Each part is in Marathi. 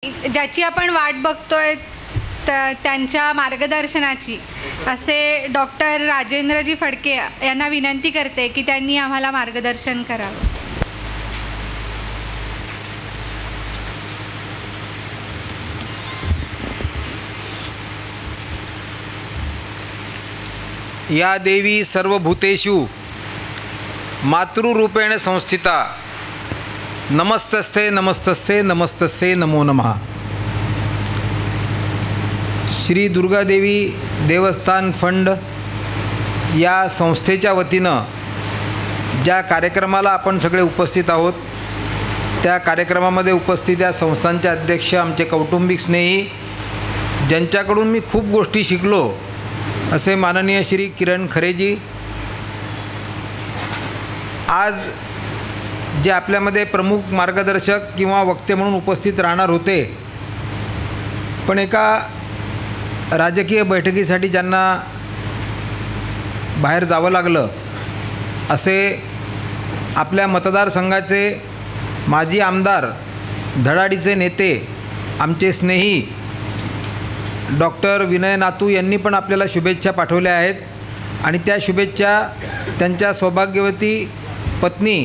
ज्याची आपण वाट बघतोय त्यांच्या मार्गदर्शनाची असे डॉक्टर राजेंद्रजी फडके यांना विनंती करते की त्यांनी आम्हाला मार्गदर्शन करावं. या देवी सर्वभूतेषु मातृरूपेण संस्थिता नमस्तस्ते नमस्तस्ते नमस्तस्ते नमो नमः. श्री दुर्गादेवी देवस्थान फंड या संस्थेच्या वतीनं ज्या कार्यक्रमाला आपण सगळे उपस्थित आहोत त्या कार्यक्रमामध्ये उपस्थित या संस्थांचे अध्यक्ष आमचे कौटुंबिक स्नेही ज्यांच्याकडून मी खूप गोष्टी शिकलो असे माननीय श्री किरण खरेजी, आज जे आपल्यामध्ये प्रमुख मार्गदर्शक किंवा वक्ते म्हणून उपस्थित राहणार होते, पण एका राजकीय बैठकीसाठी ज्यांना बाहेर जावं लागलं असे आपल्या मतदारसंघाचे माजी आमदार, धडाडीचे नेते, आमचे स्नेही डॉक्टर विनय नातू यांनी पण आपल्याला शुभेच्छा पाठवल्या आहेत. आणि त्या शुभेच्छा त्यांच्या सौभाग्यवती पत्नी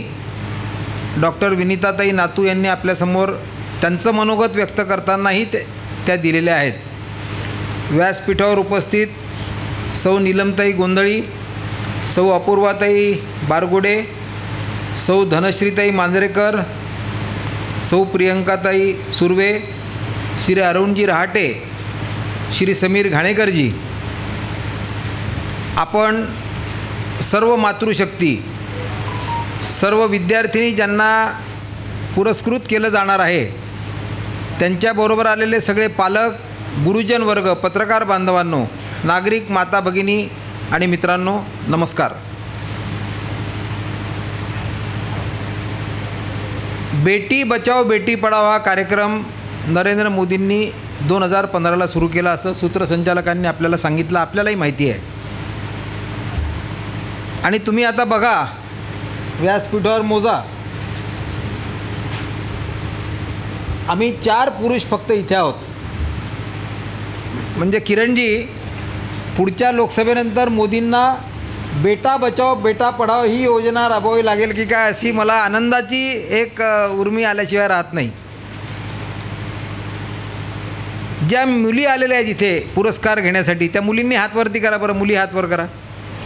डॉक्टर विनीताताई नातू यांनी आपल्यासमोर त्यांचं मनोगत व्यक्त करतानाही त्या दिलेल्या आहेत. व्यासपीठावर उपस्थित सौ नीलमताई गोंधळी, सौ अपूर्वाताई बारगुडे, सौ धनश्रीताई मांजरेकर, सौ प्रियंकाताई सुर्वे, श्री अरुणजी रहाटे, श्री समीर घाणेकरजी, आपण सर्व मातृशक्ती, सर्व विद्यार्थिनी ज्यांना पुरस्कृत केलं जाणार आहे, त्यांच्याबरोबर आलेले सगळे पालक, गुरुजन वर्ग, पत्रकार बांधवांनो, नागरिक माता भगिनी आणि मित्रांनो, नमस्कार. बेटी बचाओ बेटी पढाओ हा कार्यक्रम नरेंद्र मोदींनी 2015ला सुरू केला असं सूत्रसंचालकांनी आपल्याला सांगितलं, आपल्यालाही माहिती आहे. आणि तुम्ही आता बघा, व्यासपीठावर मोजा, आम्ही 4 पुरुष फक्त इथे आहोत. म्हणजे किरणजी, पुढच्या लोकसभेनंतर मोदींना बेटा बचाओ बेटा पढाओ ही योजना राबवावी लागेल की काय, अशी मला आनंदाची एक उर्मी आल्याशिवाय राहत नाही. ज्या मुली आलेल्या आहेत इथे पुरस्कार घेण्यासाठी, त्या मुलींनी हात वरती करा बरं, मुली हात वर करा.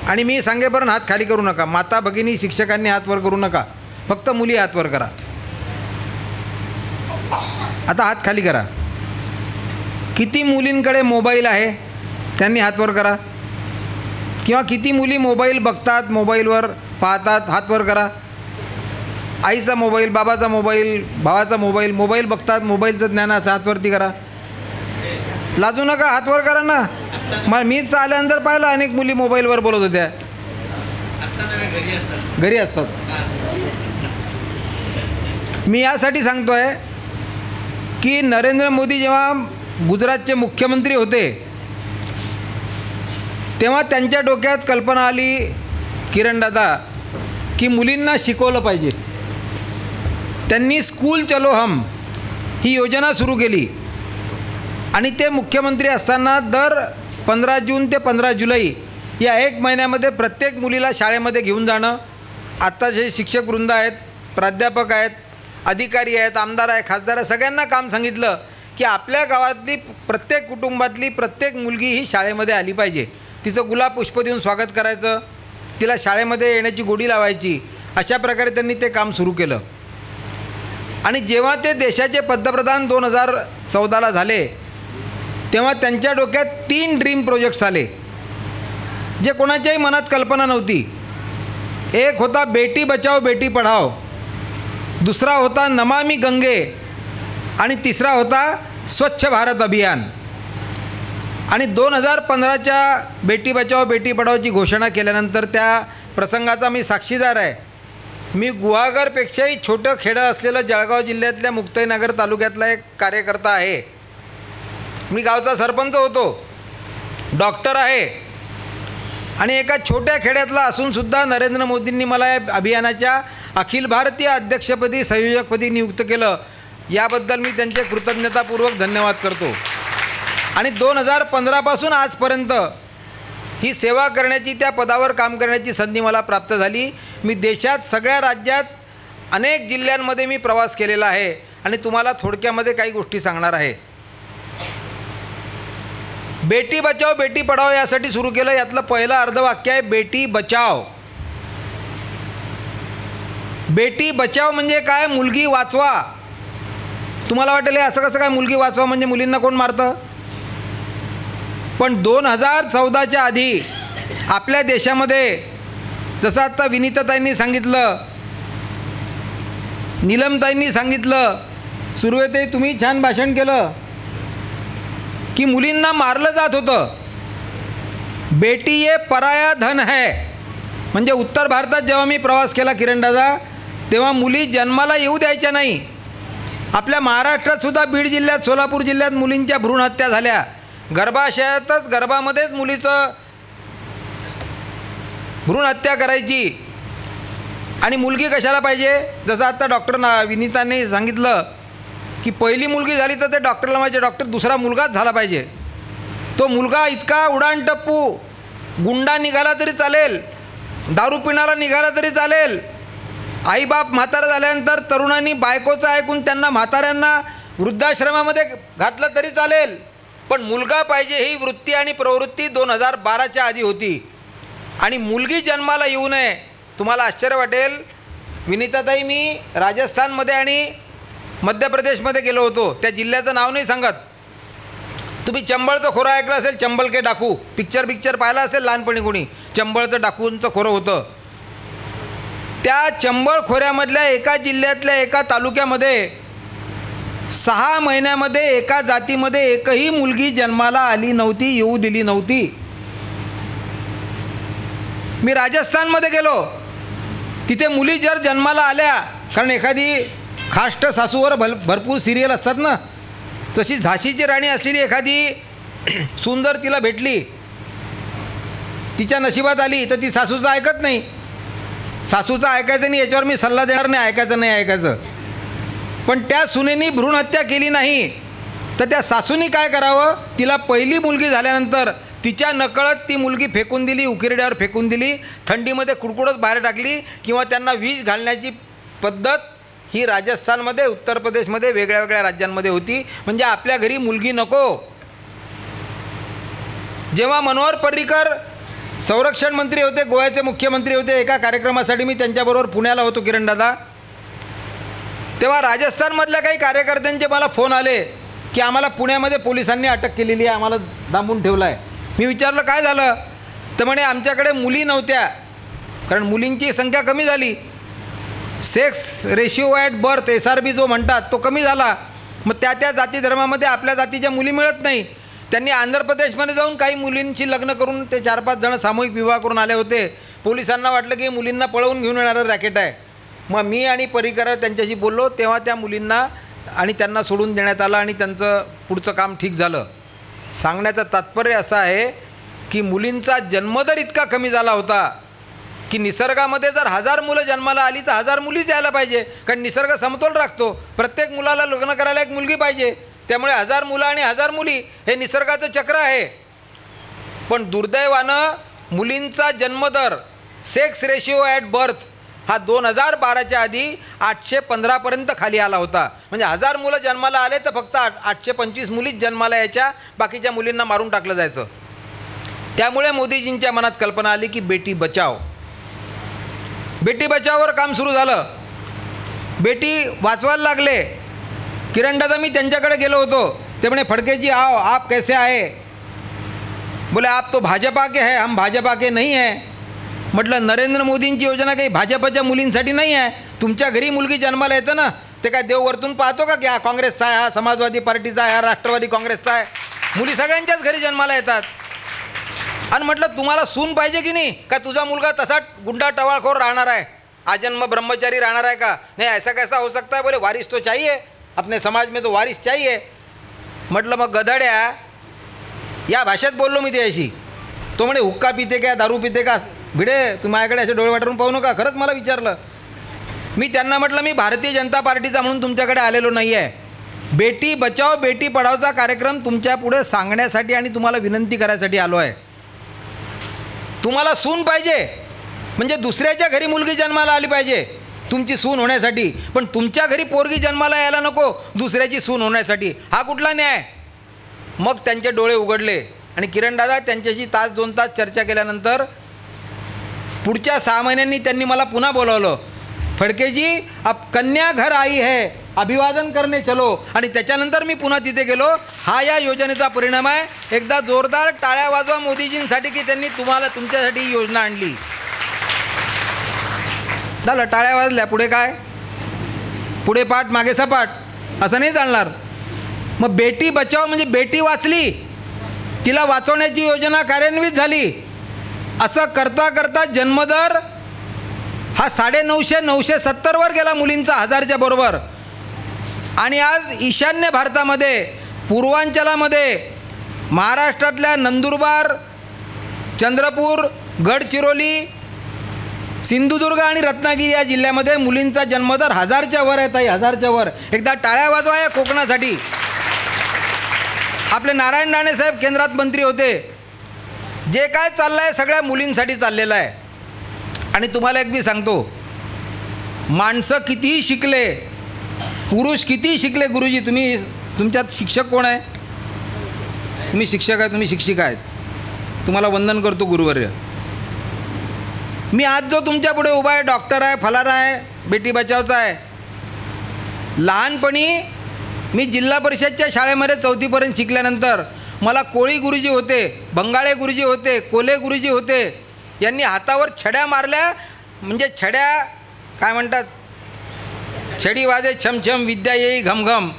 आणि मी सांगेपर्यंत हात खाली करू नका, माता भगिनी शिक्षकांनी हात वर करू नका, फक्त मुली हात वर करा. आता हात खाली करा. किती मुलींकडे मोबाईल आहे त्यांनी हात वर करा. किंवा किती मुली मोबाईल बघतात, मोबाईलवर पाहतात, हात वर करा. आईचा मोबाईल, बाबाचा मोबाईल, भावाचा मोबाईल, मोबाईल बघतात, मोबाईलचं ज्ञानाचा हात वरती करा. लाजू नका, हात वर करा ना. मग मीच आल्यानंतर पाहिलं अनेक मुली मोबाईलवर बोलत होत्या, घरी असतात. मी यासाठी सांगतो आहे की नरेंद्र मोदी जेव्हा गुजरातचे मुख्यमंत्री होते तेव्हा त्यांच्या डोक्यात कल्पना आली, किरण दादा, की मुलींना शिकवलं पाहिजे. त्यांनी स्कूल चलो हम ही योजना सुरू केली. आणि ते मुख्यमंत्री असताना दर 15 जून ते 15 जुलै या 1 महिन्यामध्ये प्रत्येक मुलीला शाळेमध्ये घेऊन जाणं. आत्ता जे शिक्षकवृंद आहेत, प्राध्यापक आहेत, अधिकारी आहेत, आमदार आहे, खासदार आहे, सगळ्यांना काम सांगितलं की आपल्या गावातली प्रत्येक कुटुंबातली प्रत्येक मुलगी ही शाळेमध्ये आली पाहिजे. तिचं गुलाब पुष्प देऊन स्वागत करायचं, तिला शाळेमध्ये येण्याची गोडी लावायची. अशा प्रकारे त्यांनी ते काम सुरू केलं. आणि जेव्हा ते देशाचे पंतप्रधान 2014ला झाले तेव्हा त्यांच्या डोक्यात 3 ड्रीम प्रोजेक्ट्स आले जे कोणाच्याही मनात कल्पना नव्हती. एक होता बेटी बचाओ बेटी पढाओ, दुसरा होता नमामि गंगे आणि तिसरा होता स्वच्छ भारत अभियान. आणि 2015च्या बेटी बचाओ बेटी पढाओची घोषणा केल्यानंतर त्या प्रसंगाचा मी साक्षीदार आहे. मी गुहागरपेक्षाही छोटं खेडं असलेलं जळगाव जिल्ह्यातल्या मुक्ताईनगर तालुक्यातला एक कार्यकर्ता आहे. मी गावचा सरपंच होतो, डॉक्टर आहे आणि एका छोट्या खेड्यातला असूनसुद्धा नरेंद्र मोदींनी मला या अभियानाच्या अखिल भारतीय अध्यक्षपदी संयोजकपदी नियुक्त केलं. याबद्दल मी त्यांचे कृतज्ञतापूर्वक धन्यवाद करतो. आणि 2015पासून आजपर्यंत ही सेवा करण्याची, त्या पदावर काम करण्याची संधी मला प्राप्त झाली. मी देशात सगळ्या राज्यात अनेक जिल्ह्यांमध्ये मी प्रवास केलेला आहे आणि तुम्हाला थोडक्यामध्ये काही गोष्टी सांगणार आहे. बेटी बचाओ बेटी पढाओ यासाठी सुरू केलं. यातलं पहिलं अर्धवाक्य आहे बेटी बचाओ. बेटी बचाओ म्हणजे काय? मुलगी वाचवा. तुम्हाला वाटेल असं कसं काय मुलगी वाचवा म्हणजे मुलींना कोण मारतं? पण 2014च्या आधी आपल्या देशामध्ये, जसं आत्ता विनीताताईंनी सांगितलं, नीलमताईंनी सांगितलं, सुरुवाती तुम्ही छान भाषण केलं की मुलींना मारलं जात होतं. बेटी ये पराया धन है. म्हणजे उत्तर भारतात जेव्हा मी प्रवास केला किरणदादा, तेव्हा मुली जन्माला येऊ द्यायच्या नाही. आपल्या महाराष्ट्रातसुद्धा बीड जिल्ह्यात, सोलापूर जिल्ह्यात मुलींच्या भ्रूण हत्या झाल्या. गर्भाशयातच, गर्भामध्येच मुलीचं भ्रूण हत्या करायची. आणि मुलगी कशाला पाहिजे? जसं आत्ता डॉक्टर विनीताने सांगितलं की पहिली मुलगी झाली तर ते डॉक्टरला म्हणायचे, डॉक्टर दुसरा मुलगाच झाला पाहिजे. तो मुलगा इतका उडाणटप्पू, गुंडा निघाला तरी चालेल, दारू पिणारा निघाला तरी चालेल, आईबाप म्हातारा झाल्यानंतर तरुणांनी बायकोचं ऐकून त्यांना, म्हाताऱ्यांना वृद्धाश्रमामध्ये घातलं तरी चालेल, पण मुलगा पाहिजे ही वृत्ती आणि प्रवृत्ती 2012च्या आधी होती. आणि मुलगी जन्माला येऊ नये. तुम्हाला आश्चर्य वाटेल विनीताताई, मी राजस्थानमध्ये आणि मध्य प्रदेशमध्ये गेलो होतो. त्या जिल्ह्याचं नाव नाही सांगत. तुम्ही चंबळचं खोरं ऐकलं असेल, चंबल के डाकू. पिक्चर पाहिला असेल लहानपणी कोणी. चंबळचं डाकूंचं खोरं होतं. त्या चंबळ खोऱ्यामधल्या एका जिल्ह्यातल्या एका तालुक्यामध्ये 6 महिन्यामध्ये एका जातीमध्ये एकही मुलगी जन्माला आली नव्हती, येऊ दिली नव्हती. मी राजस्थानमध्ये गेलो. तिथे मुली जर जन्माला आल्या, कारण एखादी खाष्ट सासूवर भरपूर सिरियल असतात ना, तशी झाशीची राणी असलेली एखादी सुंदर तिला भेटली, तिच्या नशिबात आली, तर ती सासूचं ऐकत नाही. सासूचं ऐकायचं नाही, याच्यावर मी सल्ला देणार नाही, ऐकायचं नाही ऐकायचं. पण त्या सुनेनी भ्रूण हत्या केली नाही, तर त्या सासूनी काय करावं? तिला पहिली मुलगी झाल्यानंतर तिच्या नकळत ती मुलगी फेकून दिली, उकिरड्यावर फेकून दिली, थंडीमध्ये कुडकुडत बाहेर टाकली, किंवा त्यांना वीज घालण्याची पद्धत ही राजस्थानमध्ये, उत्तर प्रदेशमध्ये, वेगळ्या वेगळ्या राज्यांमध्ये होती. म्हणजे आपल्या घरी मुलगी नको. जेव्हा मनोहर पर्रीकर संरक्षण मंत्री होते, गोव्याचे मुख्यमंत्री होते, एका कार्यक्रमासाठी मी त्यांच्याबरोबर पुण्याला होतो किरणदादा, तेव्हा राजस्थानमधल्या काही कार्यकर्त्यांचे मला फोन आले की आम्हाला पुण्यामध्ये पोलिसांनी अटक केलेली आहे, आम्हाला दाबून ठेवलं आहे. मी विचारलं काय झालं? तर म्हणे आमच्याकडे मुली नव्हत्या, कारण मुलींची संख्या कमी झाली. Sex ratio at birth, SRB जो म्हणतात, तो कमी झाला. मग त्या जाती धर्मामध्ये आपल्या जातीच्या मुली मिळत नाही. त्यांनी आंध्र प्रदेशमध्ये जाऊन काही मुलींची लग्न करून ते 4-5 जण सामूहिक विवाह करून आले होते. पोलिसांना वाटलं की मुलींना पळवून घेऊन येणारं रॅकेट आहे. मग मी आणि पर्रीकर त्यांच्याशी बोललो, तेव्हा त्या मुलींना आणि त्यांना सोडून देण्यात आलं आणि त्यांचं पुढचं काम ठीक झालं. सांगण्याचं तात्पर्य असं आहे की मुलींचा जन्मदर इतका कमी झाला होता की निसर्गामध्ये जर 1000 मुलं जन्माला आली तर 1000 मुलीच यायला पाहिजे, कारण निसर्ग समतोल राखतो. प्रत्येक मुलाला लग्न करायला एक मुलगी पाहिजे. त्यामुळे 1000 मुलं आणि 1000 मुली हे निसर्गाचं चक्र आहे. पण दुर्दैवानं मुलींचा जन्मदर, सेक्स रेशिओ ॲट बर्थ, हा 2012च्या आधी 815पर्यंत खाली आला होता. म्हणजे 1000 मुलं जन्माला आले तर फक्त 825 मुलीच जन्माला यायच्या, बाकीच्या मुलींना मारून टाकलं जायचं. त्यामुळे मोदीजींच्या मनात कल्पना आली की बेटी बचाओ. बेटी बचाओवर काम सुरू झालं. बेटी वाचवायला लागले. किरणदादा, मी त्यांच्याकडे गेलो होतो. ते म्हणे फडकेजी आओ, आप कैसे आए? बोले आप तो भाजपा के है, हम भाजपा के नहीं है. म्हटलं नरेंद्र मोदींची योजना काही भाजपच्या मुलींसाठी नाही आहे. तुमच्या घरी मुलगी जन्माला येतं ना, ते काय देव वरतून पाहतो का की हा काँग्रेसचा आहे, हा समाजवादी पार्टीचा आहे, हा राष्ट्रवादी काँग्रेसचा आहे? मुली सगळ्यांच्याच घरी जन्माला येतात. आणि म्हटलं तुम्हाला सून पाहिजे की नाही, का तुझा मुलगा तसा गुंडा टवाळखोर राहणार आहे, आजन्म ब्रह्मचारी राहणार आहे का? नाही, ऐसा कैसा हो सकता है? बोले वारिस तो चाहिए, अपने समाज में तो वारिस चाहिए. म्हटलं मग गधड्या, या भाषेत बोललो मी त्याशी. तो म्हणे हुक्का पिते का, दारू पिते का? भिडे, तू माझ्याकडे असे डोळे वाटून पाहू नका. खरंच मला विचारलं. मी त्यांना म्हटलं मी भारतीय जनता पार्टीचा म्हणून तुमच्याकडे आलेलो नाही आहे. बेटी बचाओ बेटी पढाओचा कार्यक्रम तुमच्या पुढे सांगण्यासाठी आणि तुम्हाला विनंती करायसाठी आलो आहे. तुम्हाला सून पाहिजे म्हणजे दुसऱ्याच्या घरी मुलगी जन्माला आली पाहिजे तुमची सून होण्यासाठी, पण तुमच्या घरी पोरगी जन्माला यायला नको दुसऱ्याची सून होण्यासाठी. हा कुठला न्याय? मग त्यांचे डोळे उघडले आणि किरणदादा त्यांच्याशी तास 2 तास चर्चा केल्यानंतर पुढच्या 6 महिन्यांनी त्यांनी मला पुन्हा बोलावलं. फडकेजी अब कन्या घर आई है, अभिवादन करणे चलो. आणि त्याच्यानंतर मी पुन्हा तिथे गेलो. हा या योजनेचा परिणाम आहे. एकदा जोरदार टाळ्या वाजवा मोदीजींसाठी की त्यांनी तुम्हाला तुमच्यासाठी ही योजना आणली. झालं, टाळ्या वाजल्या. पुढे काय? पुढे पाठ मागे सपाट असं नाही चालणार. मग बेटी बचाव म्हणजे बेटी वाचली, तिला वाचवण्याची योजना कार्यान्वित झाली. असं करता करता जन्मदर हा 970वर गेला मुलींचा 1000च्या बरोबर. आणि आज ईशान्य भारतामध्ये पूर्वांचलामध्ये महाराष्ट्रातल्या नंदुरबार, चंद्रपूर, गडचिरोली, सिंधुदुर्ग आणि रत्नागिरी या जिल्ह्यामध्ये मुलींचा जन्मदर 1000च्या वर आहे. ताई 1000च्या वर. एकदा टाळ्या वाजवा या कोकणासाठी. आपले नारायण राणे साहेब केंद्रात मंत्री होते. जे काय चाललं आहे सगळ्या मुलींसाठी चाललेलं आहे. आणि तुम्हाला एक मी सांगतो, माणसं कितीही शिकले, पुरुष कितीही शिकले, गुरुजी तुम्ही तुमच्यात शिक्षक कोण आहे? तुम्ही शिक्षक आहे, तुम्ही शिक्षिका आहेत. तुम्हाला वंदन करतो गुरुवर्य. मी आज जो तुमच्या पुढे उभा आहे डॉक्टर आहे, फलाना आहे, बेटी बचावचा आहे. लहानपणी मी जिल्हा परिषदच्या शाळेमध्ये 4थीपर्यंत शिकल्यानंतर मला कोळी गुरुजी होते, बंगाळे गुरुजी होते, कोले गुरुजी होते. यांनी हातावर छड्या मारल्या म्हणजे छड्या काय म्हणतात, छडी वाजे छमछम विद्या येई घमघम.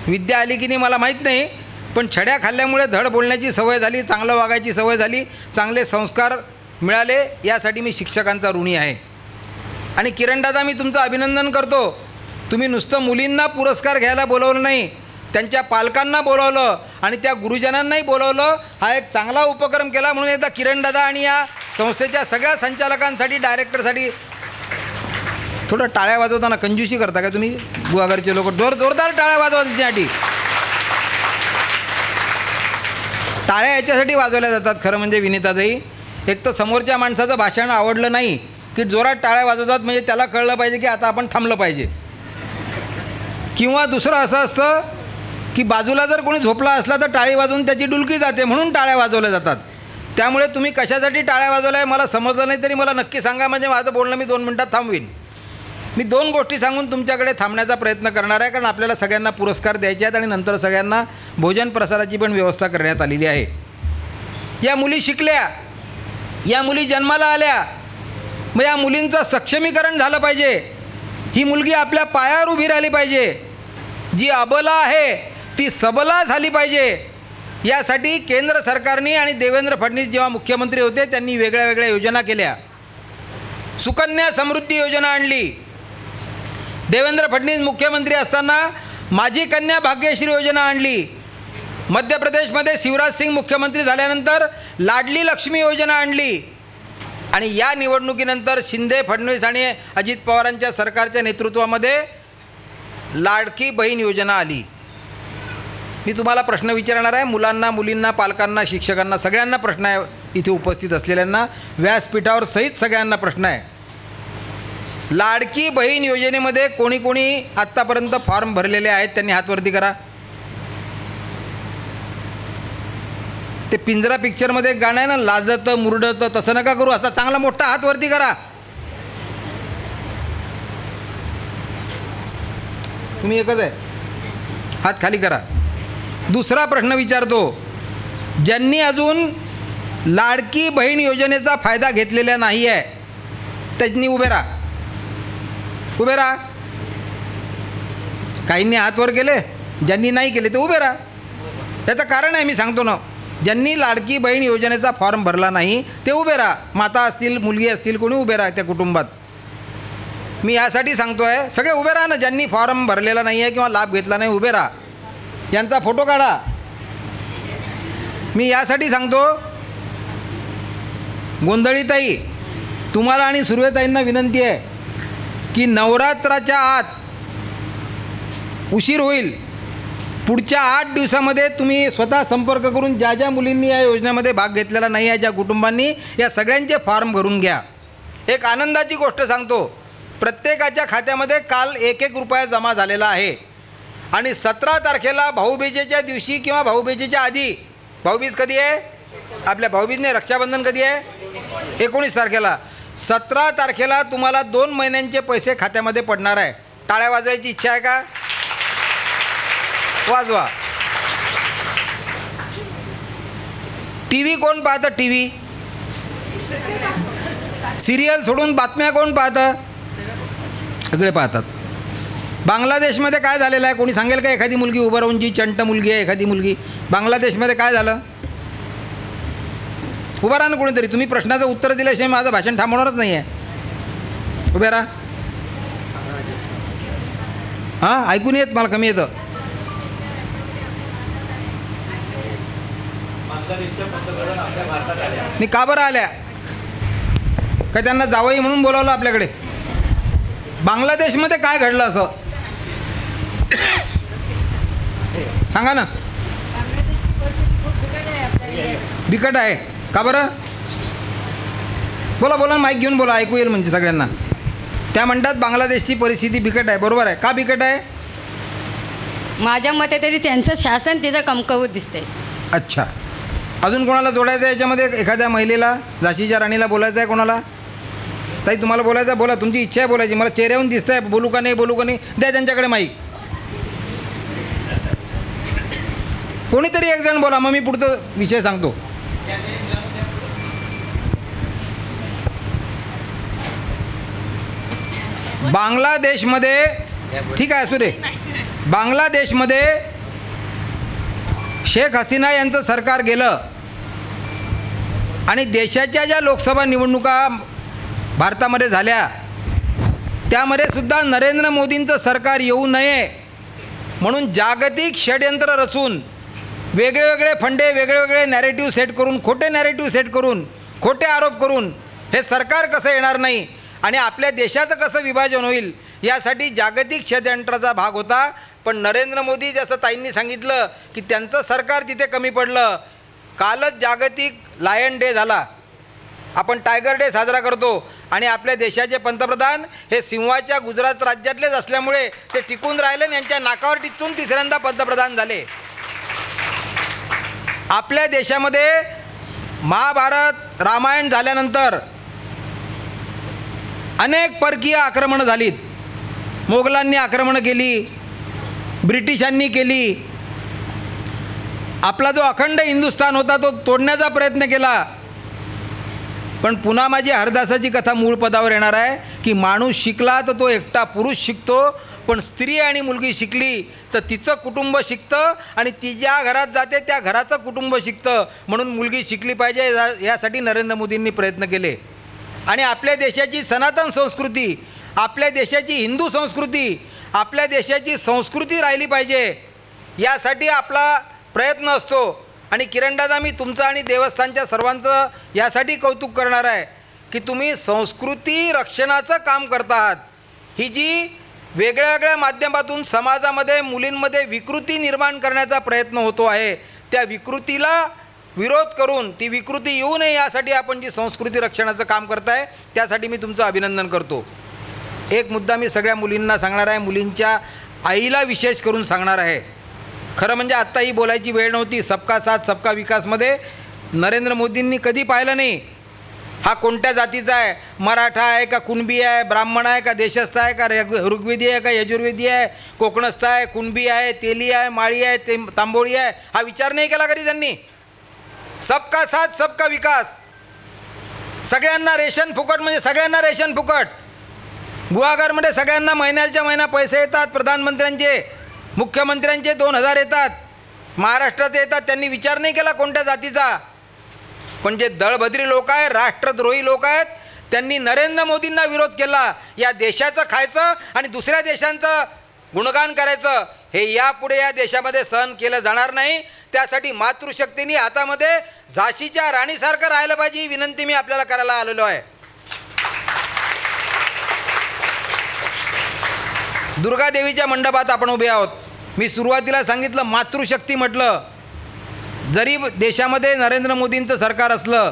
विद्या आली की नाही मला माहीत नाही, पण छड्या खाल्ल्यामुळे धड बोलण्याची सवय झाली, चांगलं वागायची सवय झाली, चांगले संस्कार मिळाले. यासाठी मी शिक्षकांचा ऋणी आहे. आणि किरणदादा मी तुमचं अभिनंदन करतो. तुम्ही नुसतं मुलींना पुरस्कार घ्यायला बोलवलं नाही, त्यांच्या पालकांना बोलवलं आणि त्या गुरुजनांनाही बोलवलं. हा एक चांगला उपक्रम केला. म्हणून एकदा किरणदादा आणि या संस्थेच्या सगळ्या संचालकांसाठी, डायरेक्टरसाठी थोडं टाळ्या वाजवताना कंजूसी करता का तुम्ही? गुहागरचे लोक जोरदार टाळ्या वाजवा त्यांच्यासाठी. टाळ्या याच्यासाठी वाजवल्या जातात खरं म्हणजे विनीताताई, एक तर समोरच्या माणसाचं भाषण आवडलं नाही की जोरात टाळ्या वाजवतात, म्हणजे त्याला कळलं पाहिजे की आता आपण थांबलं पाहिजे. किंवा दुसरं असं असतं की बाजूला जर कोणी झोपला असला तर टाळी वाजवून त्याची डुलकी जाते, म्हणून टाळ्या वाजवल्या जातात. त्यामुळे तुम्ही कशासाठी टाळ्या वाजवल्या आहे मला समजलं नाही, तरी मला नक्की सांगा, म्हणजे माझं बोलणं मी 2 मिनटात थांबवीन. मी 2 गोष्टी सांगून तुमच्याकडे थांबण्याचा प्रयत्न करणार आहे, कारण आपल्याला सगळ्यांना पुरस्कार द्यायचे आहेत आणि नंतर सगळ्यांना भोजन प्रसाराची पण व्यवस्था करण्यात आलेली आहे. या मुली शिकल्या, या मुली जन्माला आल्या, मग या मुलींचं सक्षमीकरण झालं पाहिजे. ही मुलगी आपल्या पायावर उभी राहिली पाहिजे. जी अबला आहे ती सबला झाली पाहिजे. यासाठी केंद्र सरकारने आणि देवेंद्र फडणवीस जेव्हा मुख्यमंत्री होते त्यांनी वेगळ्या वेगळ्या योजना केल्या. सुकन्या समृद्धी योजना आणली. देवेंद्र फडणवीस मुख्यमंत्री असताना माझी कन्या भाग्यश्री योजना आणली. मध्य प्रदेशमध्ये शिवराज सिंग मुख्यमंत्री झाल्यानंतर लाडली लक्ष्मी योजना आणली. आणि या निवडणुकीनंतर शिंदे, फडणवीस आणि अजित पवारांच्या सरकारच्या नेतृत्वामध्ये लाडकी बहीण योजना आली. मी तुम्हाला प्रश्न विचारणार आहे, मुलांना, मुलींना, पालकांना, शिक्षकांना, सगळ्यांना प्रश्न आहे. इथे उपस्थित असलेल्यांना व्यासपीठावर सहित सगळ्यांना प्रश्न आहे. लाडकी बहीण योजनेमध्ये कोणी कोणी आत्तापर्यंत फॉर्म भरलेले आहेत त्यांनी हातवरती करा. ते पिंजरा पिक्चरमध्ये गाणं आहे ना, लाजतं मुरडतं तसं नका करू, असा चांगला मोठा हातवरती करा. तुम्ही एकच आहे, हात खाली करा. दुसरा प्रश्न विचारतो, ज्यांनी अजून लाडकी बहीण योजनेचा फायदा घेतलेला नाही आहे त्यांनी उभे राहा, उभे राहा. काहींनी हातवर केले, ज्यांनी नाही केले ते उभे राहा. याचं कारण आहे, मी सांगतो ना, ज्यांनी लाडकी बहीण योजनेचा फॉर्म भरला नाही ते उभे राहा. माता असतील, मुलगी असतील, कोणी उभे राहा त्या कुटुंबात. मी यासाठी सांगतो आहे, सगळे उभे राहा ना. ज्यांनी फॉर्म भरलेला नाही आहे किंवा लाभ घेतला नाही उभे राहा. यांचा फोटो काढा. मी यासाठी सांगतो, गोंधळीताई तुम्हाला आणि सुर्वेताईंना विनंती आहे, की नवरात्राच्या आत उशीर होईल, पुढच्या 8 दिवसामध्ये तुम्ही स्वतः संपर्क करून ज्या ज्या मुलींनी या योजनेमध्ये भाग घेतलेला नाही आहे, ज्या कुटुंबांनी, या सगळ्यांचे फॉर्म भरून घ्या. एक आनंदाची गोष्ट सांगतो, प्रत्येकाच्या खात्यामध्ये काल 1-1 रुपया जमा झालेला आहे. आणि 17 तारखेला भाऊबीजेच्या दिवशी किंवा भाऊबीजेच्या आधी, भाऊबीज कधी आहे आपल्या, भाऊबीज नाही, रक्षाबंधन कधी आहे, 19 तारखेला, 17 तारखेला तुम्हाला 2 महिन्यांचे पैसे खात्यामध्ये पडणार आहे. टाळ्या वाजवायची इच्छा आहे का? वाजवा. टी व्ही कोण पाहतं? टी व्ही सिरियल सोडून बातम्या कोण पाहतं? सगळे पाहतात. बांगलादेशमध्ये काय झालेलं आहे कोणी सांगेल का? एखादी मुलगी उभं राहून, जी चंट मुलगी आहे एखादी मुलगी, बांगलादेशमध्ये काय झालं? उभं राहा ना कोणीतरी. तुम्ही प्रश्नाचं उत्तर दिल्याशिवाय माझं भाषण थांबवणारच नाही आहे. उभे राहा. हां, ऐकून येत मला, कमी येतं. मी का बरं आल्या? काय त्यांना जावई म्हणून बोलावलं आपल्याकडे? बांगलादेशमध्ये काय घडलं असं सांगा ना. बिकट आहे का बरं? बोला बोला, माईक घेऊन बोला, ऐकू येईल म्हणजे सगळ्यांना. त्या म्हणतात बांगलादेशची परिस्थिती बिकट आहे. बरोबर आहे. का बिकट आहे? माझ्या मते तरी त्यांचं शासन तिचं कमकुवत दिसतंय. अच्छा, अजून कोणाला जोडायचं आहे याच्यामध्ये? एखाद्या महिलेला, झाशीच्या राणीला बोलायचं आहे कोणाला? ताई तुम्हाला बोलायचं आहे, बोला. तुमची इच्छा आहे बोलायची. मला चेहऱ्याहून दिसतं आहे, बोलू का नाही बोलू का नाही. द्या त्यांच्याकडे माईक. कोणीतरी एक जण बोला, मग मी पुढचं विषय सांगतो. बांगलादेशमध्ये, ठीक आहे असू दे, बांगलादेशमध्ये शेख हसीना यांचं सरकार गेलं आणि देशाच्या ज्या लोकसभा निवडणुका भारतामध्ये झाल्या त्यामध्ये सुद्धा नरेंद्र मोदींचं सरकार येऊ नये म्हणून जागतिक षड्यंत्र रचून, वेगळे फंडे, वेगळे नॅरेटिव्ह सेट करून, खोटे नॅरेटिव्ह सेट करून, खोटे आरोप करून हे सरकार कसं येणार नाही आणि आपल्या देशाचं कसं विभाजन होईल यासाठी जागतिक षड्यंत्राचा भाग होता. पण नरेंद्र मोदी, जसं ताईंनी सांगितलं की त्यांचं सरकार तिथे कमी पडलं. कालच जागतिक लायन डे झाला, आपण टायगर डे साजरा करतो आणि आपल्या देशाचे पंतप्रधान हे सिंहाच्या गुजरात राज्यातलेच असल्यामुळे ते टिकून राहिले आणि यांच्या नाकावर टिचून तिसऱ्यांदा पंतप्रधान झाले. आपल्या देशामध्ये महाभारत रामायण झाल्यानंतर अनेक परकीय आक्रमणं झालीत. मोगलांनी आक्रमणं केली, ब्रिटिशांनी केली. आपला जो अखंड हिंदुस्थान होता तो तोडण्याचा प्रयत्न केला. पण पुन्हा माझी हरदासाची कथा मूळ पदावर येणार आहे की माणूस शिकला तर तो एकटा पुरुष शिकतो, पण स्त्री आणि मुलगी शिकली तर तिचं कुटुंब शिकतं आणि ती ज्या घरात जाते त्या घराचं कुटुंब शिकतं. म्हणून मुलगी शिकली पाहिजे यासाठी नरेंद्र मोदींनी प्रयत्न केले. आणि आपल्या देशाची सनातन संस्कृती, आपल्या देशाची हिंदू संस्कृती, आपल्या देशाची संस्कृती राहिली पाहिजे यासाठी आपला प्रयत्न असतो. आणि किरणदादा, मी तुमचं आणि देवस्थानच्या सर्वांचं यासाठी कौतुक करणार आहे की तुम्ही संस्कृती रक्षणाचं काम करता आहात. ही जी वेगळ्या माध्यमातून समाजामध्ये मुलींमध्ये विकृती निर्माण करण्याचा प्रयत्न होतो आहे, त्या विकृतीला विरोध करून ती विकृती येऊ नये यासाठी आपण जी संस्कृती रक्षणाचं काम करताय त्यासाठी मी तुमचं अभिनंदन करतो. एक मुद्दा मी सगळ्या मुलींना सांगणार आहे, मुलींच्या आईला विशेष करून सांगणार आहे. खरं म्हणजे आत्ता ही बोलायची वेळ नव्हती. सबका साथ सबका विकासमध्ये नरेंद्र मोदींनी कधी पाहिलं नाही हा कोणत्या जातीचा आहे, मराठा आहे का कुणबी आहे, ब्राह्मण आहे का देशस्थ आहे का ऋग्वेदी आहे का यजुर्वेदी आहे, कोकणस्थ आहे, कुणबी आहे, तेली आहे, माळी आहे, तांबोळी आहे, हा विचार नाही केला कधी त्यांनी. सबका साथ सबका विकास. सगळ्यांना रेशन फुकट म्हणजे सगळ्यांना रेशन फुकट. गुहागरमध्ये सगळ्यांना महिन्याच्या महिना पैसे येतात. प्रधानमंत्र्यांचे, मुख्यमंत्र्यांचे 2000 येतात, महाराष्ट्राचे येतात. त्यांनी विचार नाही केला कोणत्या जातीचा. पण जे दळभद्री लोक आहेत, राष्ट्रद्रोही लोक आहेत, त्यांनी नरेंद्र मोदींना विरोध केला. या देशाचं खायचं आणि दुसऱ्या देशांचं गुणगान करायचं हे यापुढे या देशामध्ये सहन केलं जाणार नाही. त्यासाठी मातृशक्तीने हातामध्ये झाशीच्या राणीसारखं राहिलं पाहिजे ही विनंती मी आपल्याला करायला आलेलो आहे. दुर्गादेवीच्या मंडपात आपण उभे आहोत. मी सुरुवातीला सांगितलं मातृशक्ती म्हटलं. जरी देशामध्ये नरेंद्र मोदींचं सरकार असलं,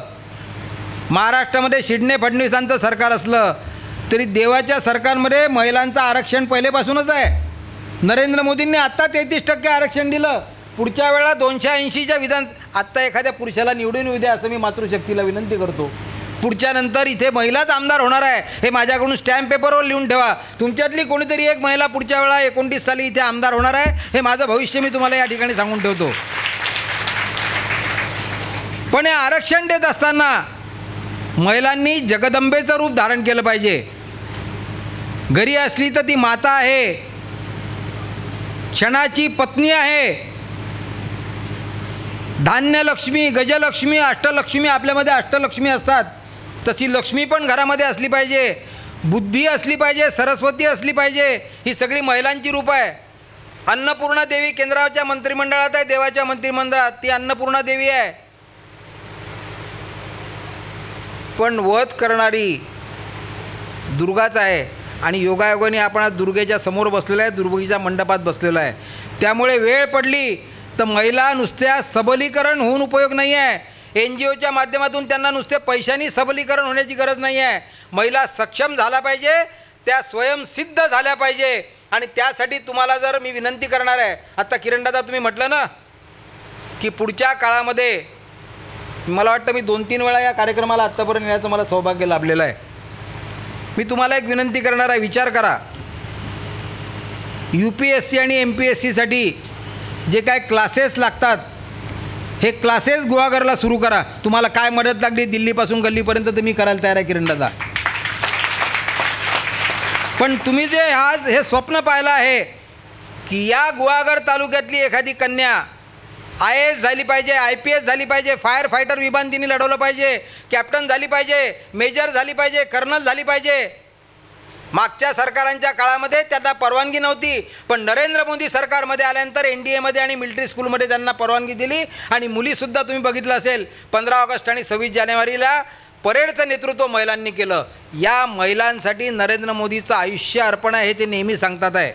महाराष्ट्रामध्ये शिंदे फडणवीसांचं सरकार असलं, तरी देवाच्या सरकारमध्ये महिलांचं आरक्षण पहिलेपासूनच आहे. नरेंद्र मोदींनी आत्ता 33% आरक्षण दिलं. पुढच्या वेळेला 280च्या विधान. आत्ता एखाद्या पुरुषाला निवडून येऊ द्या असं मी मातृशक्तीला विनंती करतो. पुढच्या नंतर इथे महिलाच आमदार होणार आहे हे माझ्याकडून स्टॅम्प पेपरवर लिहून ठेवा. तुमच्यातली कोणीतरी एक महिला पुढच्या वेळेला 29 साली इथे आमदार होणार आहे. हे माझं भविष्य मी तुम्हाला या ठिकाणी सांगून ठेवतो. पण हे आरक्षण देत असताना महिलांनी जगदंबेचं रूप धारण केलं पाहिजे. घरी असली तर ती माता आहे, क्षणाची पत्नी आहे. धान्यलक्ष्मी, गजलक्ष्मी, अष्टलक्ष्मी, आपल्यामध्ये अष्टलक्ष्मी असतात, तशी लक्ष्मी पण घरामध्ये असली पाहिजे. बुद्धी असली पाहिजे, सरस्वती असली पाहिजे. ही सगळी महिलांची रूप आहे. अन्नपूर्णा देवी केंद्राच्या मंत्रिमंडळात आहे, देवाच्या मंत्रिमंडळात. ती अन्नपूर्णा देवी आहे. पण वध करणारी दुर्गाच आहे. आणि योगायोगाने आपण आज दुर्गेच्या समोर बसलेलो आहे, दुर्गेच्या मंडपात बसलेलो आहे. त्यामुळे वेळ पडली तर महिला नुसत्या सबलीकरण होऊन उपयोग नाही आहे. NGOच्या माध्यमातून त्यांना नुसते पैशांनी सबलीकरण होण्याची गरज नाही आहे. महिला सक्षम झाला पाहिजे, त्या स्वयंसिद्ध झाल्या पाहिजे. आणि त्यासाठी तुम्हाला जर मी विनंती करणार आहे, आत्ता किरणदादा तुम्ही म्हटलं ना की पुढच्या काळामध्ये, मला वाटतं मी 2-3 वेळा या कार्यक्रमाला आत्तापर्यंत येण्याचं मला सौभाग्य लाभलेलं आहे. मी तुम्हाला एक विनंती करणार आहे, विचार करा. UPSC आणि MPSCसाठी जे काय क्लासेस लागतात, हे क्लासेस गुहागरला सुरू करा. तुम्हाला काय मदत लागली दिल्लीपासून गल्लीपर्यंत तर मी करायला तयार आहे किरणदादा. पण तुम्ही जे आज हे स्वप्न पाहिलं आहे की या गुहागर तालुक्यातली एखादी कन्या IAS झाली पाहिजे, IPS झाली पाहिजे, फायर फायटर विमान तिने लढवलं पाहिजे, कॅप्टन झाली पाहिजे, मेजर झाली पाहिजे, कर्नल झाली पाहिजे. मागच्या सरकारांच्या काळामध्ये त्यांना परवानगी नव्हती. पण नरेंद्र मोदी सरकारमध्ये आल्यानंतर NDAमध्ये आणि मिलिटरी स्कूलमध्ये त्यांना परवानगी दिली. आणि मुलीसुद्धा तुम्ही बघितलं असेल, 15 ऑगस्ट आणि 26 जानेवारीला परेडचं नेतृत्व महिलांनी केलं. या महिलांसाठी नरेंद्र मोदीचं आयुष्य अर्पण आहे हे ते नेहमी सांगतात आहे.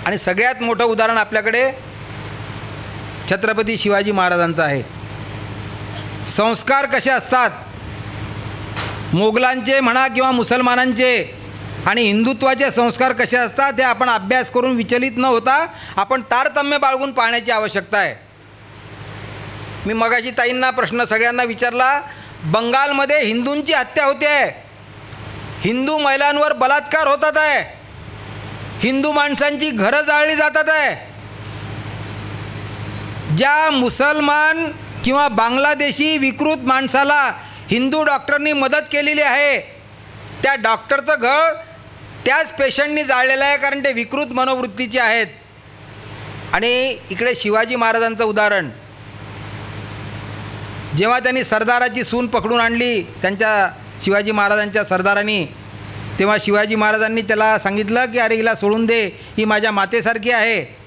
आणि सगळ्यात मोठं उदाहरण आपल्याकडे छत्रपती शिवाजी महाराजांचं आहे. संस्कार कसे असतात, मोगलांचे म्हणा किंवा मुसलमानांचे, आणि हिंदुत्वाचे संस्कार कसे असतात हे आपण अभ्यास करून विचलित न होता आपण तारतम्य बाळगून पाहण्याची आवश्यकता आहे. मी मगाशी ताईंना प्रश्न सगळ्यांना विचारला. बंगालमध्ये हिंदूंची हत्या होते आहे, हिंदू महिलांवर बलात्कार होतात आहे, हिंदू माणसांची घरं जाळली जातात आहे. ज्या मुसलमान किंवा बांगलादेशी विकृत माणसाला हिंदू डॉक्टरनी मदत केलेली आहे, त्या डॉक्टरचं घर त्याच पेशंटनी जाळलेलं आहे, कारण ते विकृत मनोवृत्तीचे आहेत. आणि इकडे शिवाजी महाराजांचं उदाहरण, जेव्हा त्यांनी सरदाराची सून पकडून आणली त्यांच्या शिवाजी महाराजांच्या सरदारांनी, तेव्हा शिवाजी महाराजांनी त्याला सांगितलं की अरे हिला सोडून दे, ही माझ्या मातेसारखी आहे.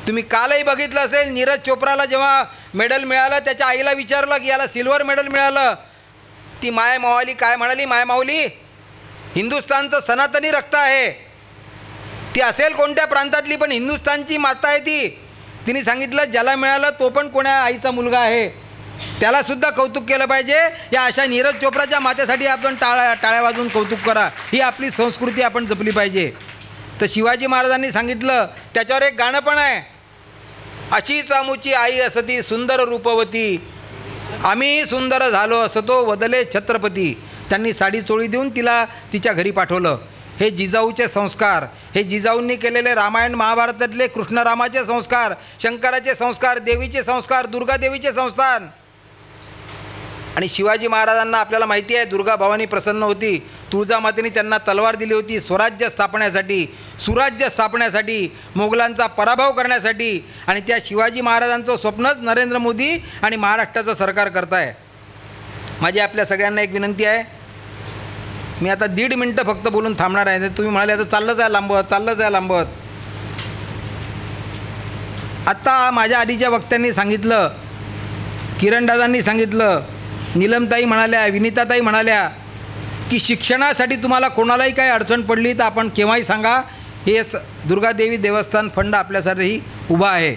तुम्ही कालही बघितलं असेल, नीरज चोप्राला जेव्हा मेडल मिळालं त्याच्या आईला विचारलं की याला सिल्वर मेडल मिळालं. ती माय माऊली काय म्हणाली, माय माऊली हिंदुस्थानचं सनातनी रक्त आहे, ती असेल कोणत्या प्रांतातली पण हिंदुस्थानची माता आहे ती. तिने सांगितलं ज्याला मिळालं तो पण कोण्या आईचा मुलगा आहे, त्यालासुद्धा कौतुक केलं पाहिजे. या अशा नीरज चोप्राच्या मातेसाठी आपण टाळ्या वाजवून कौतुक करा. ही आपली संस्कृती आपण जपली पाहिजे. तर शिवाजी महाराजांनी सांगितलं, त्याच्यावर एक गाणं पण आहे, अशीच आमुची आई असती सुंदर रूपवती, आम्ही सुंदर झालो असतो वदले छत्रपती. त्यांनी साडी चोळी देऊन तिला तिच्या घरी पाठवलं. हे जिजाऊचे संस्कार, हे जिजाऊंनी केलेले रामायण महाभारतातले कृष्णरामाचे संस्कार, शंकराचे संस्कार, देवीचे संस्कार, दुर्गादेवीचे संस्कार. आणि शिवाजी महाराजांना आपल्याला माहिती आहे दुर्गा भवानी प्रसन्न होती, तुळजामातेने त्यांना तलवार दिली होती स्वराज्य स्थापण्यासाठी, सुराज्य स्थापण्यासाठी, मोगलांचा पराभव करण्यासाठी. आणि त्या शिवाजी महाराजांचं स्वप्नच नरेंद्र मोदी आणि महाराष्ट्राचं सरकार करत आहे. माझी आपल्या सगळ्यांना एक विनंती आहे, मी आता 1.5 मिनटं फक्त बोलून थांबणार आहे. तुम्ही म्हणाले आता चाललंच आहे लांबत, चाललंच आहे लांबत. आत्ता माझ्या आधीच्या वक्त्यांनी सांगितलं, किरणदादांनी सांगितलं, नीलमताई म्हणाल्या, विनीताताई म्हणाल्या की शिक्षणासाठी तुम्हाला कोणालाही काही अडचण पडली तर आपण केव्हाही सांगा, हे दुर्गादेवी देवस्थान फंड आपल्यासाठी उभा आहे.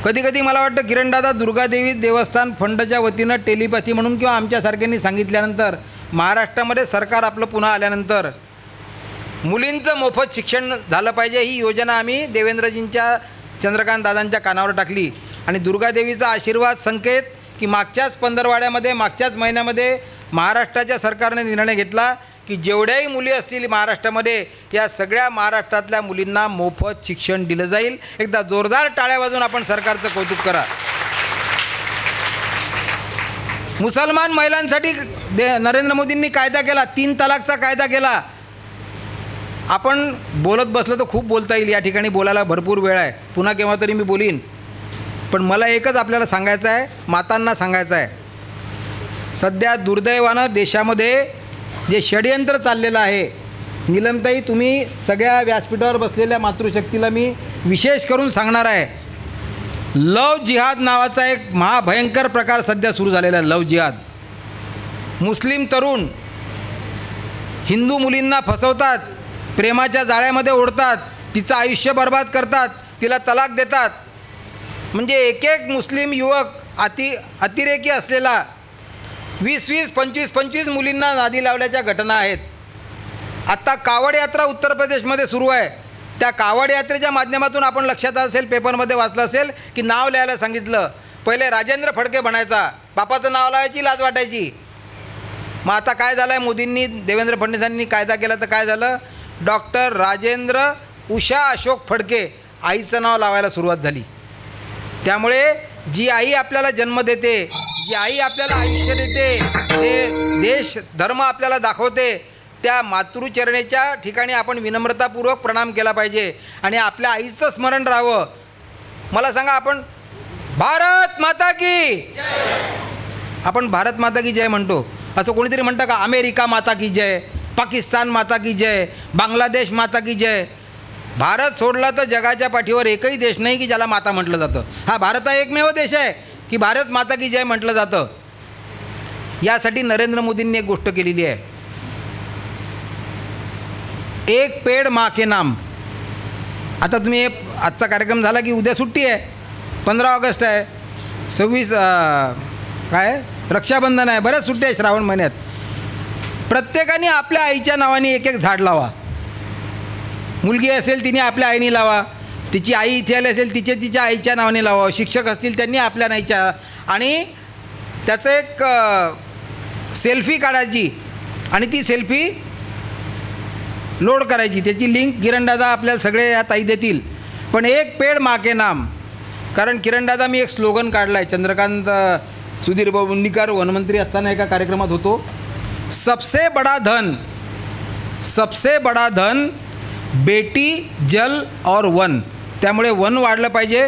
कधी कधी मला वाटतं किरणदादा, दुर्गादेवी देवस्थान फंडच्या वतीनं टेलिपॅथी म्हणून किंवा आमच्यासारख्यांनी सांगितल्यानंतर महाराष्ट्रामध्ये सरकार आपलं पुन्हा आल्यानंतर मुलींचं मोफत शिक्षण झालं पाहिजे ही योजना आम्ही देवेंद्रजींच्या, चंद्रकांत दादांच्या कानावर टाकली. आणि दुर्गादेवीचा आशीर्वाद संकेत की मागच्याच पंधरवाड्यामध्ये, मागच्याच महिन्यामध्ये महाराष्ट्राच्या सरकारने निर्णय घेतला की जेवढ्याही मुली असतील महाराष्ट्रामध्ये, या सगळ्या महाराष्ट्रातल्या मुलींना मोफत शिक्षण दिलं जाईल. एकदा जोरदार टाळ्या वाजवून आपण सरकारचं कौतुक करा. मुसलमान महिलांसाठी नरेंद्र मोदींनी कायदा केला, 3 तलाकचा कायदा केला. आपण बोलत बसलं तर खूप बोलता येईल, या ठिकाणी बोलायला भरपूर वेळ आहे, पुन्हा केव्हा तरी मी बोलीन. पण मला एकच आपल्याला सांगायचं आहे, मातांना सांगायचं आहे, सध्या दुर्दैवानं देशामध्ये जे षडयंत्र चाललेलं आहे, नीलमताई तुम्ही सगळ्या व्यासपीठावर बसलेल्या मातृशक्तीला मी विशेष करून सांगणार आहे, लव जिहाद नावाचा एक महाभयंकर प्रकार सध्या सुरू झालेला आहे. लव जिहाद. मुस्लिम तरुण हिंदू मुलींना फसवतात, प्रेमाच्या जाळ्यामध्ये ओढतात, तिचं आयुष्य बर्बाद करतात, तिला तलाक देतात. म्हणजे एक एक मुस्लिम युवक अतिरेकी असलेला 20-20, 25-25 मुलींना नादी लावल्याच्या घटना आहेत. आत्ता कावड यात्रा उत्तर प्रदेशमध्ये सुरू आहे. त्या कावड यात्रेच्या माध्यमातून आपण लक्षात असेल, पेपरमध्ये वाचलं असेल की नाव लिहायला सांगितलं. पहिले राजेंद्र फडके बनायचा, बापाचं नाव लावायची लाज वाटायची. मग आता काय झालं आहे, मोदींनी, देवेंद्र फडणवीसांनी कायदा केला तर काय झालं, डॉक्टर राजेंद्र उषा अशोक फडके, आईचं नाव लावायला सुरुवात झाली. त्यामुळे जी आई आपल्याला जन्म देते, जी आई आपल्याला आयुष्य देते, ते देश धर्म आपल्याला दाखवते, त्या मातृचरणेच्या ठिकाणी आपण विनम्रतापूर्वक प्रणाम केला पाहिजे आणि आपल्या आईचं स्मरण राहावं. मला सांगा, आपण भारत माता की, आपण भारत माता की जय म्हणतो, असं कोणीतरी म्हणतं का अमेरिका माता की जय, पाकिस्तान माता की जय, बांगलादेश माता की जय? भारत सोडला तर जगाच्या पाठीवर एकही देश नाही की ज्याला माता म्हटलं जातं. हा भारत हा एकमेव देश आहे की भारत माता की जय म्हटलं जातं. यासाठी नरेंद्र मोदींनी एक गोष्ट केलेली आहे, एक पेड माँ के नाम. आता तुम्ही आजचा कार्यक्रम झाला की उद्या सुट्टी आहे, 15 ऑगस्ट आहे, 26 काय रक्षाबंधन आहे, बऱ्याच सुट्ट्या आहे श्रावण महिन्यात. प्रत्येकाने आपल्या आईच्या नावाने एक एक झाड लावा. मुलगी असेल तिने आपल्या आईने लावा, तिची आई इथे आली असेल तिच्या आईच्या नावाने लावा, शिक्षक असतील त्यांनी आपल्या नाईच्या, आणि त्याचं एक सेल्फी काढायची आणि ती सेल्फी लोड करायची. त्याची लिंक किरणदादा आपल्याला सगळे या ताई देतील. पण एक पेड माँ के नाम, कारण किरणदादा मी एक स्लोगन काढला आहे, चंद्रकांत सुधीर बाबुंडीकर वनमंत्री असताना एका कार्यक्रमात होतो, सबसे बड़ा धन बेटी जल और वन. त्यामुळे वन वाढलं पाहिजे,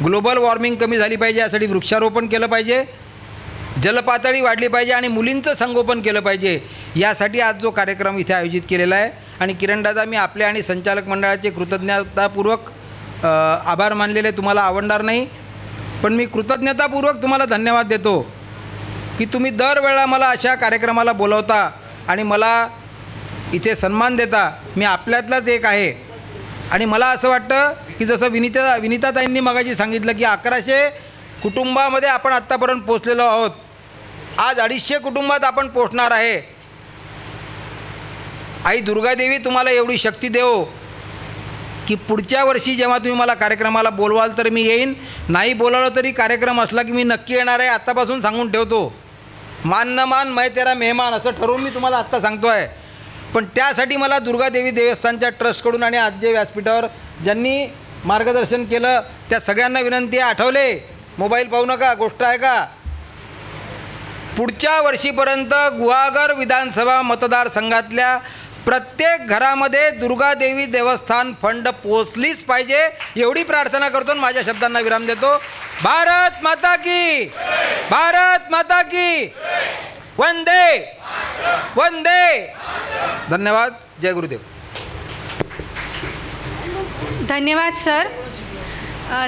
ग्लोबल वॉर्मिंग कमी झाली पाहिजे, यासाठी वृक्षारोपण केलं पाहिजे, जलपातळी वाढली पाहिजे आणि मुलींचं संगोपन केलं पाहिजे. यासाठी आज जो कार्यक्रम इथे आयोजित केलेला आहे. आणि किरणदादा, मी आपले आणि संचालक मंडळाचे कृतज्ञतापूर्वक आभार मानलेले तुम्हाला आवडणार नाही, पण मी कृतज्ञतापूर्वक तुम्हाला धन्यवाद देतो की तुम्ही दरवेळेला मला अशा कार्यक्रमाला बोलवता आणि मला इथे सन्मान देता. मी आपल्यातलाच एक आहे. आणि मला असं वाटतं की जसं विनिताताईंनी मगाशी सांगितलं की 1100 कुटुंबामध्ये आपण आत्तापर्यंत पोचलेलो आहोत, आज 250 कुटुंबात आपण पोचणार आहे. आई दुर्गादेवी तुम्हाला एवढी शक्ती देवो की पुढच्या वर्षी जेव्हा तुम्ही मला कार्यक्रमाला बोलवाल तर मी येईन, नाही बोलावलं तरी कार्यक्रम असला की मी नक्की येणार आहे, आत्तापासून सांगून ठेवतो. मान न मान मैं तेरा मेहमान असं ठरवून मी तुम्हाला आत्ता सांगतो आहे. पण त्यासाठी मला दुर्गादेवी देवस्थानच्या ट्रस्टकडून आणि आज जे व्यासपीठावर ज्यांनी मार्गदर्शन केलं त्या सगळ्यांना विनंती आहे, आठवले, मोबाईल पाहू नका, गोष्ट आहे का, पुढच्या वर्षीपर्यंत गुहागर विधानसभा मतदारसंघातल्या प्रत्येक घरामध्ये दुर्गादेवी देवस्थान फंड पोचलीच पाहिजे, एवढी प्रार्थना करतो आणि माझ्या शब्दांना विराम देतो. भारत माता की, भारत माता की, वंदे वंदे. धन्यवाद. जय गुरुदेव. धन्यवाद सर.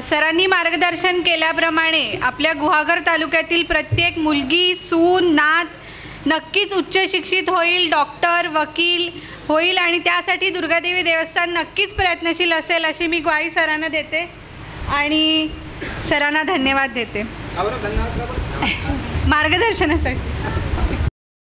सरांनी मार्गदर्शन केल्याप्रमाणे आपल्या गुहागर तालुक्यातील प्रत्येक मुलगी, सून, नात नक्कीच उच्च शिक्षित होईल, डॉक्टर, वकील होईल आणि त्यासाठी दुर्गादेवी देवस्थान नक्कीच प्रयत्नशील असेल अशी मी ग्वाही सरांना देते आणि सरांना धन्यवाद देते धन्यवाद मार्गदर्शनासाठी.